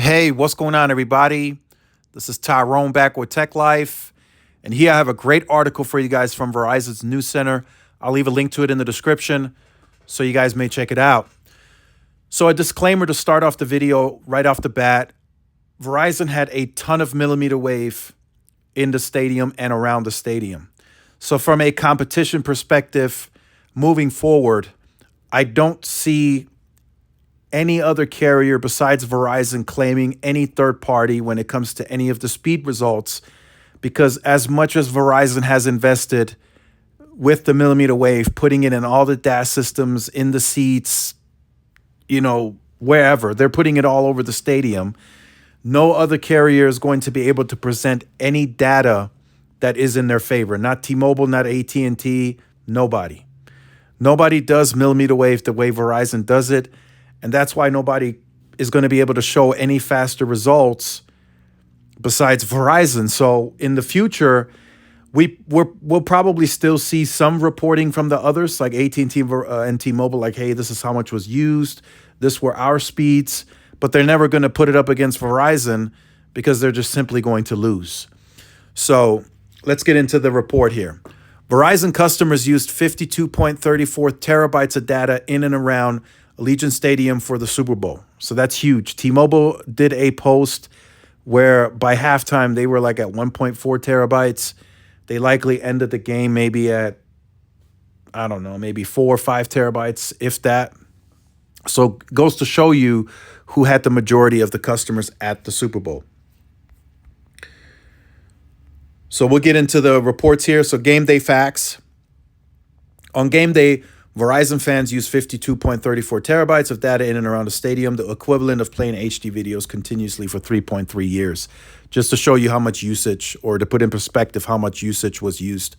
Hey, what's going on, everybody? This is Tyrone back with Tech Life. And here I have a great article for you guys from Verizon's News Center. I'll leave a link to it in the description so you guys may check it out. So, a disclaimer to start off the video right off the bat. Verizon had a ton of millimeter wave in the stadium and around the stadium. So, from a competition perspective, moving forward, I don't see any other carrier besides Verizon claiming any third party when it comes to any of the speed results, because as much as Verizon has invested with the millimeter wave, putting it in all the DAS systems, in the seats, wherever, they're putting it all over the stadium. No other carrier is going to be able to present any data that is in their favor. Not T-Mobile, not AT&T, nobody. Nobody does millimeter wave the way Verizon does it. And that's why nobody is going to be able to show any faster results besides Verizon. So in the future, we'll probably still see some reporting from the others, like AT&T and T-Mobile, like, hey, this is how much was used. This were our speeds. But they're never going to put it up against Verizon because they're just simply going to lose. So let's get into the report here. Verizon customers used 52.34 terabytes of data in and around Allegiant Stadium for the Super Bowl. So that's huge. T-Mobile did a post where by halftime they were like at 1.4 terabytes. They likely ended the game maybe at, I don't know, maybe 4 or 5 terabytes, if that. So it goes to show you who had the majority of the customers at the Super Bowl. So we'll get into the reports here. So game day facts. On game day, Verizon fans use 52.34 terabytes of data in and around the stadium, the equivalent of playing HD videos continuously for 3.3 years. Just to show you how much usage, or to put in perspective how much usage was used.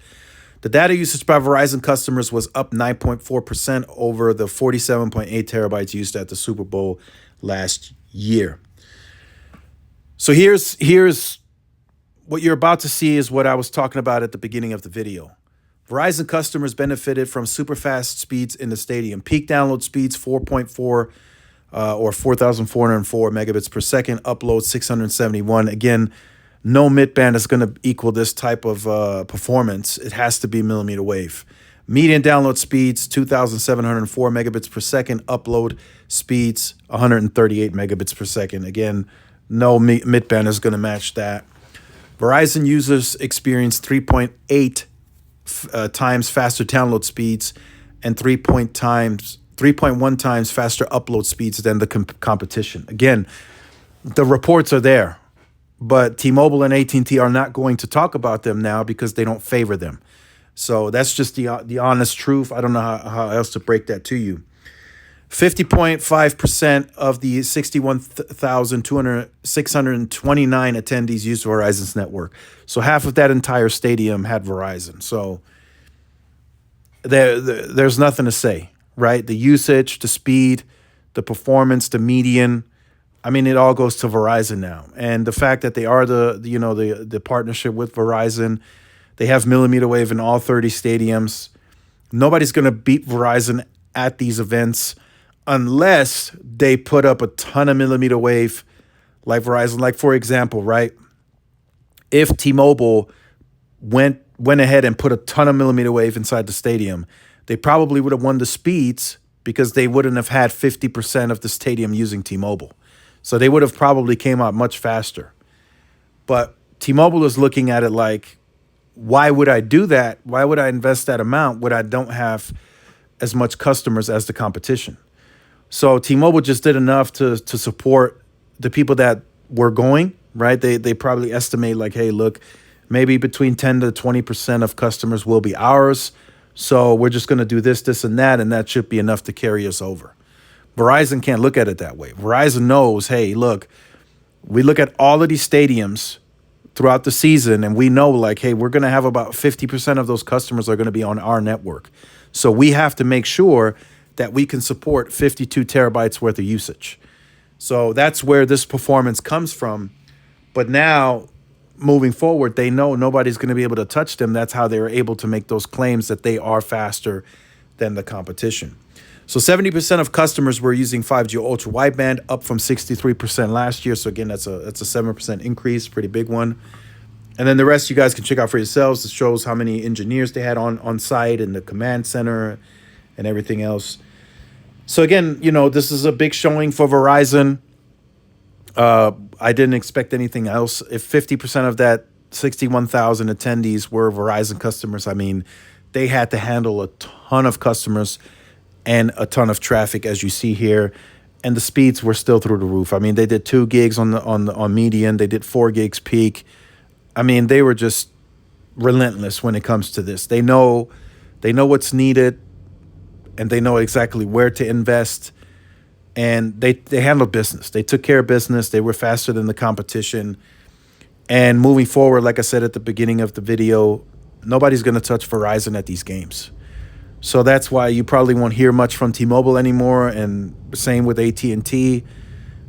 The data usage by Verizon customers was up 9.4% over the 47.8 terabytes used at the Super Bowl last year. So here's what you're about to see is what I was talking about at the beginning of the video. Verizon customers benefited from super fast speeds in the stadium. Peak download speeds 4.4 or 4,404 megabits per second. Upload 671. Again, no midband is going to equal this type of performance. It has to be millimeter wave. Median download speeds 2,704 megabits per second. Upload speeds 138 megabits per second. Again, no midband is going to match that. Verizon users experienced 3.8 times faster download speeds and 3.1 times faster upload speeds than the competition. Again, the reports are there, but T-Mobile and AT&T are not going to talk about them now because they don't favor them. So that's just the honest truth. I don't know how else to break that to you. 50.5% of the 61,629 attendees used Verizon's network. So half of that entire stadium had Verizon. So there's nothing to say, right? The usage, the speed, the performance, the median. I mean, it all goes to Verizon now. And the fact that they are the partnership with Verizon, they have millimeter wave in all 30 stadiums. Nobody's going to beat Verizon at these events unless they put up a ton of millimeter wave like Verizon. Like, for example, right? If T-Mobile went ahead and put a ton of millimeter wave inside the stadium, they probably would have won the speeds because they wouldn't have had 50% of the stadium using T-Mobile. So they would have probably came out much faster. But T-Mobile is looking at it like, why would I do that? Why would I invest that amount when I don't have as much customers as the competition? So T-Mobile just did enough to support the people that were going, right? They probably estimate like, hey, look, maybe between 10 to 20% of customers will be ours. So we're just going to do this, and that should be enough to carry us over. Verizon can't look at it that way. Verizon knows, hey, look, we look at all of these stadiums throughout the season, and we know like, hey, we're going to have about 50% of those customers are going to be on our network. So we have to make sure that we can support 52 terabytes worth of usage. So that's where this performance comes from. But now, moving forward, they know nobody's going to be able to touch them. That's how they're able to make those claims that they are faster than the competition. So 70% of customers were using 5G ultra wideband, up from 63% last year. So again, that's a 7% increase, pretty big one. And then the rest you guys can check out for yourselves. It shows how many engineers they had on site in the command center and everything else. So again, this is a big showing for Verizon. I didn't expect anything else. If 50% of that 61,000 attendees were Verizon customers, I mean, they had to handle a ton of customers and a ton of traffic, as you see here. And the speeds were still through the roof. I mean, they did 2 gigs on median. They did 4 gigs peak. I mean, they were just relentless when it comes to this. They know what's needed, and they know exactly where to invest. And they handled business. They took care of business. They were faster than the competition. And moving forward, like I said at the beginning of the video, nobody's going to touch Verizon at these games. So that's why you probably won't hear much from T-Mobile anymore, and same with AT&T,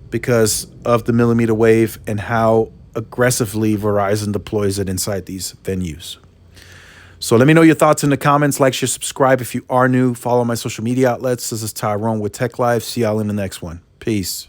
because of the millimeter wave and how aggressively Verizon deploys it inside these venues. So let me know your thoughts in the comments. Like, share, subscribe if you are new. Follow my social media outlets. This is Tyrone with Tech Live. See y'all in the next one. Peace.